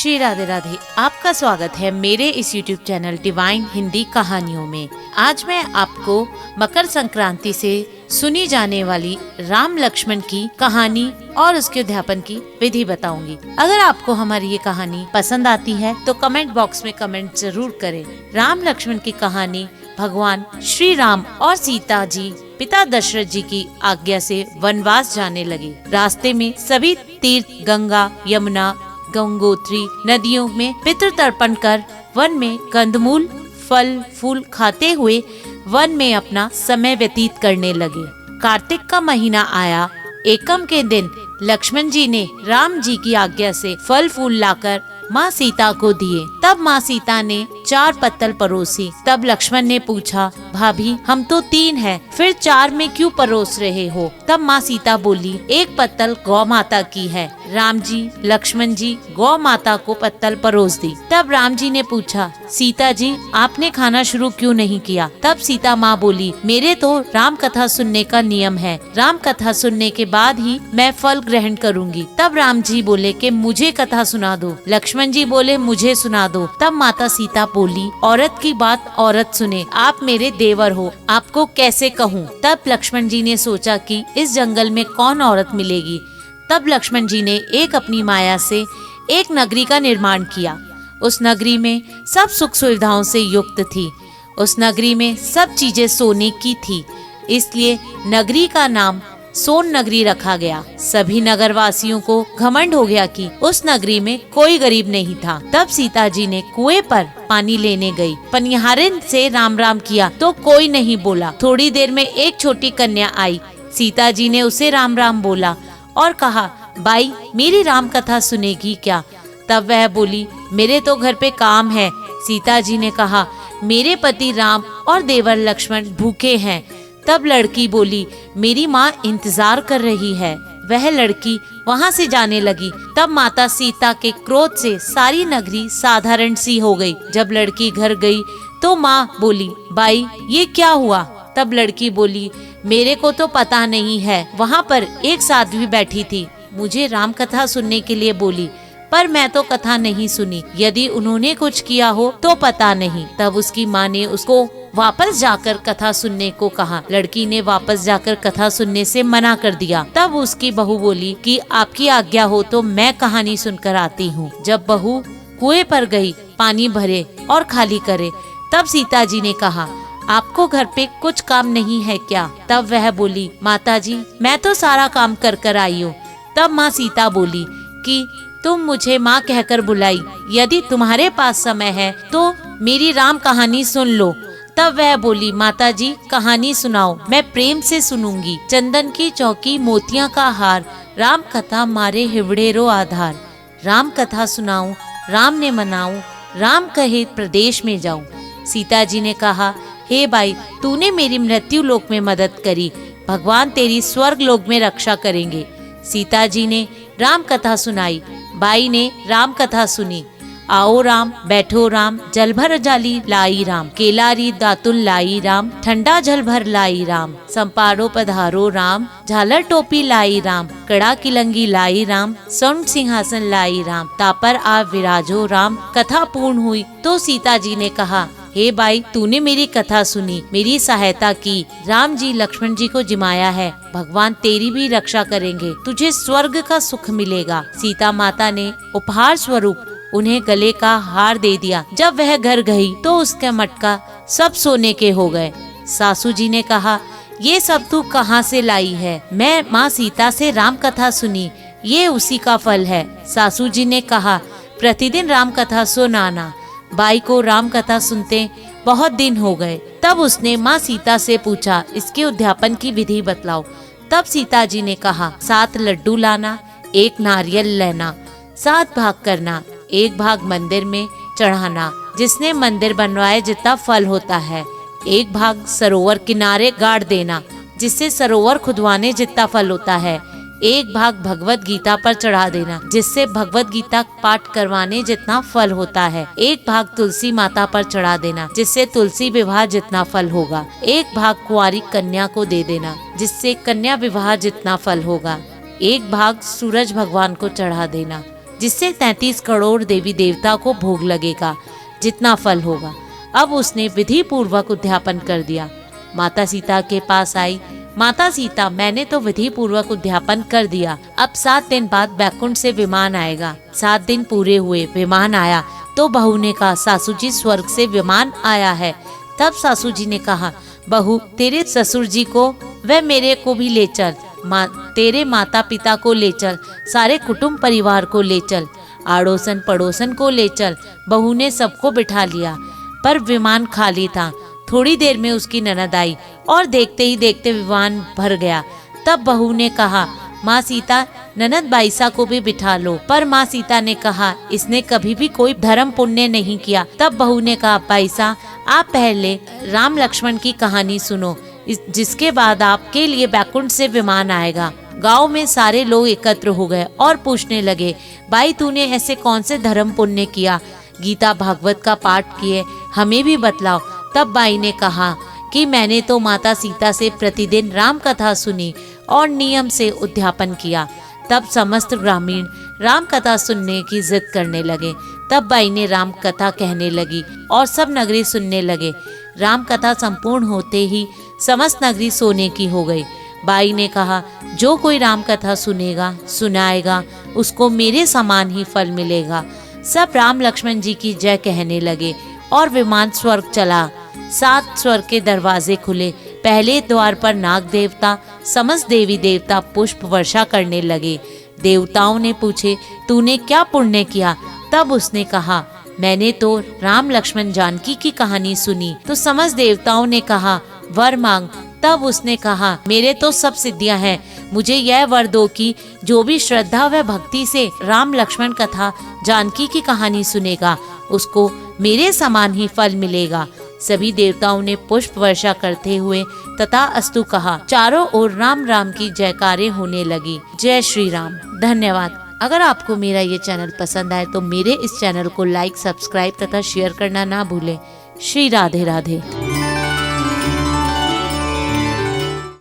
श्री राधे राधे। आपका स्वागत है मेरे इस YouTube चैनल डिवाइन हिंदी कहानियों में। आज मैं आपको मकर संक्रांति से सुनी जाने वाली राम लक्ष्मण की कहानी और उसके अध्यापन की विधि बताऊंगी। अगर आपको हमारी ये कहानी पसंद आती है तो कमेंट बॉक्स में कमेंट जरूर करें। राम लक्ष्मण की कहानी भगवान श्री राम और सीता जी पिता दशरथ जी की आज्ञा से वनवास जाने लगे। रास्ते में सभी तीर्थ गंगा, यमुना, गंगोत्री नदियों में पितृ तर्पण कर वन में कंदमूल फल फूल खाते हुए वन में अपना समय व्यतीत करने लगे। कार्तिक का महीना आया। एकम के दिन लक्ष्मण जी ने राम जी की आज्ञा से फल फूल लाकर माँ सीता को दिए। तब माँ सीता ने 4 पत्तल परोसी। तब लक्ष्मण ने पूछा, भाभी हम तो 3 हैं, फिर 4 में क्यों परोस रहे हो? तब माँ सीता बोली, 1 पत्तल गौ माता की है। राम जी लक्ष्मण जी गौ माता को पत्तल परोस दी। तब राम जी ने पूछा, सीता जी आपने खाना शुरू क्यों नहीं किया? तब सीता माँ बोली, मेरे तो राम कथा सुनने का नियम है, राम कथा सुनने के बाद ही मैं फल ग्रहण करूँगी। तब राम जी बोले कि मुझे कथा सुना दो। लक्ष्मण जी बोले, मुझे सुना दो। तब माता सीता बोली, औरत की बात औरत सुने, आप मेरे देवर हो, आपको कैसे कहूँ? तब लक्ष्मण जी ने सोचा कि इस जंगल में कौन औरत मिलेगी। तब लक्ष्मण जी ने एक अपनी माया से एक नगरी का निर्माण किया। उस नगरी में सब सुख सुविधाओं से युक्त थी। उस नगरी में सब चीजें सोने की थी, इसलिए नगरी का नाम सोन नगरी रखा गया। सभी नगरवासियों को घमंड हो गया कि उस नगरी में कोई गरीब नहीं था। तब सीता जी ने कुएं पर पानी लेने गई। पनिहारिन से राम राम किया तो कोई नहीं बोला। थोड़ी देर में एक छोटी कन्या आई। सीता जी ने उसे राम राम बोला और कहा, बाई मेरी राम कथा सुनेगी क्या? तब वह बोली, मेरे तो घर पे काम है। सीता जी ने कहा, मेरे पति राम और देवर लक्ष्मण भूखे हैं। तब लड़की बोली, मेरी माँ इंतजार कर रही है। वह लड़की वहाँ से जाने लगी। तब माता सीता के क्रोध से सारी नगरी साधारण सी हो गई। जब लड़की घर गई तो माँ बोली, बाई ये क्या हुआ? तब लड़की बोली, मेरे को तो पता नहीं है, वहाँ पर एक साध्वी बैठी थी, मुझे राम कथा सुनने के लिए बोली, पर मैं तो कथा नहीं सुनी। यदि उन्होंने कुछ किया हो तो पता नहीं। तब उसकी माँ ने उसको वापस जाकर कथा सुनने को कहा। लड़की ने वापस जाकर कथा सुनने से मना कर दिया। तब उसकी बहू बोली कि आपकी आज्ञा हो तो मैं कहानी सुनकर आती हूँ। जब बहू कुएं पर गई पानी भरे और खाली करे, तब सीता जी ने कहा, आपको घर पे कुछ काम नहीं है क्या? तब वह बोली, माता जी मैं तो सारा काम कर कर आई हूँ। तब माँ सीता बोली कि तुम मुझे माँ कहकर बुलाई, यदि तुम्हारे पास समय है तो मेरी राम कहानी सुन लो। तब वह बोली, माता जी कहानी सुनाओ, मैं प्रेम से सुनूंगी। चंदन की चौकी मोतियां का हार, राम कथा मारे हिवड़ेरो आधार। राम कथा सुनाऊं, राम ने मनाऊं, राम कहे प्रदेश में जाऊं। सीता जी ने कहा, हे बाई तूने मेरी मृत्यु लोक में मदद करी, भगवान तेरी स्वर्ग लोक में रक्षा करेंगे। सीता जी ने राम कथा सुनाई। बाई ने राम कथा सुनी। आओ राम बैठो राम, जल भर जाली लाई राम, केलारी दातुल लाई राम, ठंडा जल भर लाई राम, संपारो पधारो राम, झालर टोपी लाई राम, कड़ा किलंगी लाई राम, स्वर्ण सिंहासन लाई राम, तापर आप विराजो राम। कथा पूर्ण हुई तो सीता जी ने कहा, हे बाई तूने मेरी कथा सुनी, मेरी सहायता की, राम जी लक्ष्मण जी को जिमाया है, भगवान तेरी भी रक्षा करेंगे, तुझे स्वर्ग का सुख मिलेगा। सीता माता ने उपहार स्वरूप उन्हें गले का हार दे दिया। जब वह घर गई तो उसका मटका सब सोने के हो गए। सासू जी ने कहा, ये सब तू कहाँ से लाई है? मैं माँ सीता से राम कथा सुनी, ये उसी का फल है। सासू जी ने कहा, प्रतिदिन राम कथा सुनाना। बाई को राम कथा सुनते बहुत दिन हो गए। तब उसने माँ सीता से पूछा, इसके उद्यापन की विधि बतलाओ। तब सीता जी ने कहा, 7 लड्डू लाना, 1 नारियल लेना, 7 भाग करना, 1 भाग मंदिर में चढ़ाना, जिसने मंदिर बनवाए जितना फल होता है। 1 भाग सरोवर किनारे गाड़ देना, जिससे सरोवर खुदवाने जितना फल होता है। 1 भाग भगवत गीता पर चढ़ा देना, जिससे भगवत गीता पाठ करवाने जितना फल होता है। 1 भाग तुलसी माता पर चढ़ा देना, जिससे तुलसी विवाह जितना फल होगा। 1 भाग कुंवारी कन्या को दे देना, जिससे कन्या विवाह जितना फल होगा। 1 भाग सूरज भगवान को चढ़ा देना, जिससे 33 करोड़ देवी देवता को भोग लगेगा, जितना फल होगा। अब उसने विधि पूर्वक उद्यापन कर दिया। माता सीता के पास आई। माता सीता, मैंने तो विधि पूर्वक उद्यापन कर दिया। अब 7 दिन बाद बैकुंठ से विमान आएगा। 7 दिन पूरे हुए, विमान आया तो बहू ने कहा, सासू जी स्वर्ग से विमान आया है। तब सासू जी ने कहा, बहू तेरे ससुर जी को व मेरे को भी ले चल, तेरे माता पिता को ले चल, सारे कुटुंब परिवार को ले चल, आड़ोसन पड़ोसन को ले चल। बहू ने सबको बिठा लिया, पर विमान खाली था। थोड़ी देर में उसकी ननद आई और देखते ही देखते विमान भर गया। तब बहू ने कहा, माँ सीता ननद बाईसा को भी बिठा लो। पर माँ सीता ने कहा, इसने कभी भी कोई धर्म पुण्य नहीं किया। तब बहू ने कहा, बाईसा आप पहले राम लक्ष्मण की कहानी सुनो, जिसके बाद आपके लिए बैकुंठ से विमान आएगा। गांव में सारे लोग एकत्र हो गए और पूछने लगे, भाई तूने ऐसे कौन से धर्म पुण्य किया? गीता भागवत का पाठ किए, हमें भी बतलाओ। तब बाई ने कहा कि मैंने तो माता सीता से प्रतिदिन राम कथा सुनी और नियम से उद्यापन किया। तब समस्त ग्रामीण राम कथा सुनने की जिद करने लगे। तब बाई ने राम कथा कहने लगी और सब नगरी सुनने लगे। राम कथा संपूर्ण होते ही समस्त नगरी सोने की हो गई। बाई ने कहा, जो कोई राम कथा सुनेगा सुनाएगा उसको मेरे समान ही फल मिलेगा। सब राम लक्ष्मण जी की जय कहने लगे और विमान स्वर्ग चला। 7 स्वर्ग के दरवाजे खुले। पहले द्वार पर नाग देवता समस्त देवी देवता पुष्प वर्षा करने लगे। देवताओं ने पूछे, तूने क्या पुण्य किया? तब उसने कहा, मैंने तो राम लक्ष्मण जानकी की कहानी सुनी। तो समस्त देवताओं ने कहा, वर मांग। तब उसने कहा, मेरे तो सब सिद्धियां हैं, मुझे यह वर दो कि जो भी श्रद्धा व भक्ति से राम लक्ष्मण कथा जानकी की कहानी सुनेगा उसको मेरे समान ही फल मिलेगा। सभी देवताओं ने पुष्प वर्षा करते हुए तथा अस्तु कहा। चारों ओर राम राम की जयकारें होने लगी। जय श्री राम। धन्यवाद। अगर आपको मेरा ये चैनल पसंद आए तो मेरे इस चैनल को लाइक, सब्सक्राइब तथा शेयर करना ना भूलें। श्री राधे राधे।